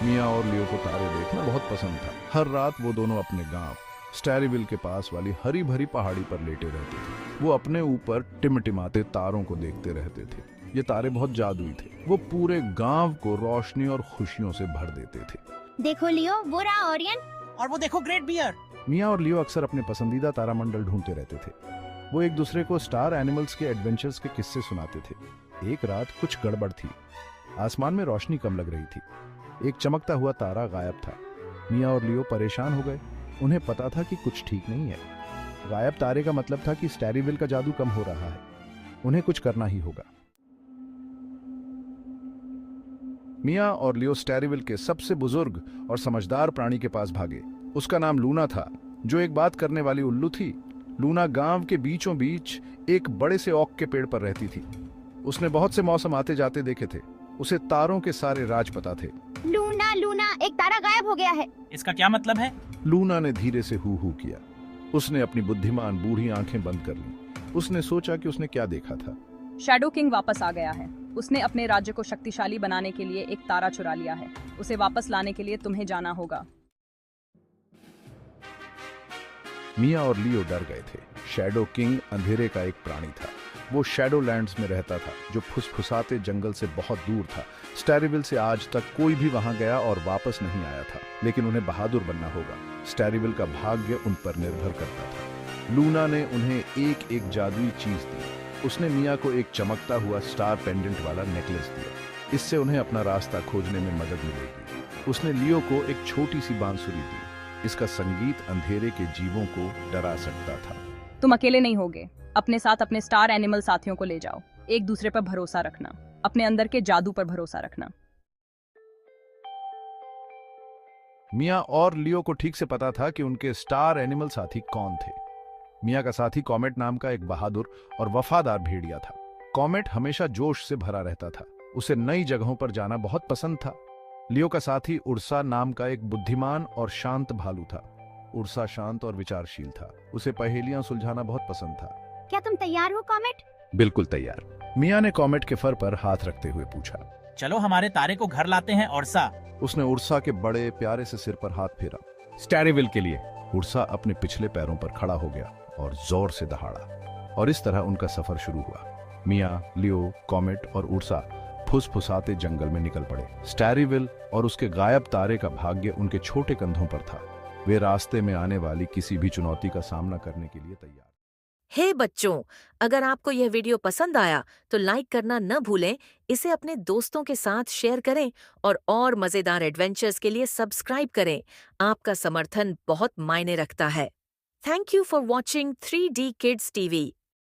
मिया और लियो को तारे देखना बहुत पसंद था। हर रात वो दोनों अपने गांव स्टैरीविल के पास वाली हरी भरी पहाड़ी पर लेटे रहते थे। वो अपने ऊपर टिमटिमाते तारों को देखते रहते थे। ये तारे बहुत जादुई थे। वो पूरे गांव को रोशनी और खुशियों से भर देते थे। देखो लियो, वो रहा ओरियन। और वो देखो ग्रेट बियर। मिया और लियो अक्सर अपने पसंदीदा तारामंडल ढूंढते रहते थे। वो एक दूसरे को स्टार एनिमल्स के एडवेंचर्स के किस्से सुनाते थे। एक रात कुछ गड़बड़ थी। आसमान में रोशनी कम लग रही थी। एक चमकता हुआ तारा गायब था। मिया और लियो परेशान हो गए। उन्हें पता था कि कुछ ठीक नहीं है। गायब तारे का मतलब था कि स्टैरीविल का जादू कम हो रहा है। उन्हें कुछ करना ही होगा। मिया और लियो स्टैरीविल के सबसे बुजुर्ग और समझदार प्राणी के पास भागे। उसका नाम लूना था, जो एक बात करने वाली उल्लू थी। लूना गांव के बीचों बीच एक बड़े से ओक के पेड़ पर रहती थी। उसने बहुत से मौसम आते जाते देखे थे। उसे तारों के सारे राज पता थे। लूना लूना, एक तारा गायब हो गया है। इसका क्या मतलब है? लूना ने धीरे से हू हू किया। उसने अपनी बुद्धिमान बूढ़ी आंखें बंद कर ली। उसने सोचा कि उसने क्या देखा था। शैडो किंग वापस आ गया है। उसने अपने राज्य को शक्तिशाली बनाने के लिए एक तारा चुरा लिया है। उसे वापस लाने के लिए तुम्हें जाना होगा। मिया और लियो डर गए थे। शैडो किंग अंधेरे का एक प्राणी था। वो शैडो लैंड्स में रहता था, जो फुसफुसाते जंगल से बहुत दूर था। स्टैरीविल से आज तक कोई भी वहां गया और वापस नहीं आया था। लेकिन उन्हें बहादुर बनना होगा। स्टैरीविल का भाग्य उन पर निर्भर करता था। लूना ने उन्हें एक एक जादुई चीज दी। उसने मिया को एक चमकता हुआ स्टार पेंडेंट वाला नेकलेस दिया। इससे उन्हें अपना रास्ता खोजने में मदद मिलेगी। उसने लियो को एक छोटी सी बांसुरी दी। इसका संगीत अंधेरे के जीवों को डरा सकता था। तुम अकेले नहीं होगे। अपने साथ अपने स्टार एनिमल साथियों को ले जाओ। एक दूसरे पर भरोसा रखना। अपने अंदर के जादू पर भरोसा रखना। मिया और लियो को ठीक से पता था कि उनके स्टार एनिमल साथी कौन थे। मिया का साथी कॉमेट नाम का एक बहादुर और वफादार भेड़िया था। कॉमेट हमेशा जोश से भरा रहता था। उसे नई जगहों पर जाना बहुत पसंद था। लियो का साथी उर्सा नाम का एक बुद्धिमान और शांत भालू था। उर्सा शांत और विचारशील था। उसे पहेलियां सुलझाना बहुत पसंद था। क्या तुम तैयार हो कॉमेट? बिल्कुल तैयार। मिया ने कॉमेट के फर पर हाथ रखते हुए पूछा। चलो हमारे तारे को घर लाते हैं उर्सा। उसने उर्सा के बड़े प्यारे से सिर पर हाथ फेरा। स्टैरीविल के लिए। उर्सा अपने पिछले पैरों पर खड़ा हो गया और जोर से दहाड़ा। और इस तरह उनका सफर शुरू हुआ। मिया, लियो, कॉमेट और उर्सा फुसफुसाते जंगल में निकल पड़े। स्टैरीविल और उसके गायब तारे का भाग्य उनके छोटे कंधों पर था। वे रास्ते में आने वाली किसी भी चुनौती का सामना करने के लिए तैयार। हे बच्चों, अगर आपको यह वीडियो पसंद आया तो लाइक करना न भूलें, इसे अपने दोस्तों के साथ शेयर करें और मजेदार एडवेंचर्स के लिए सब्सक्राइब करें। आपका समर्थन बहुत मायने रखता है। Thank you for watching 3D Kids TV।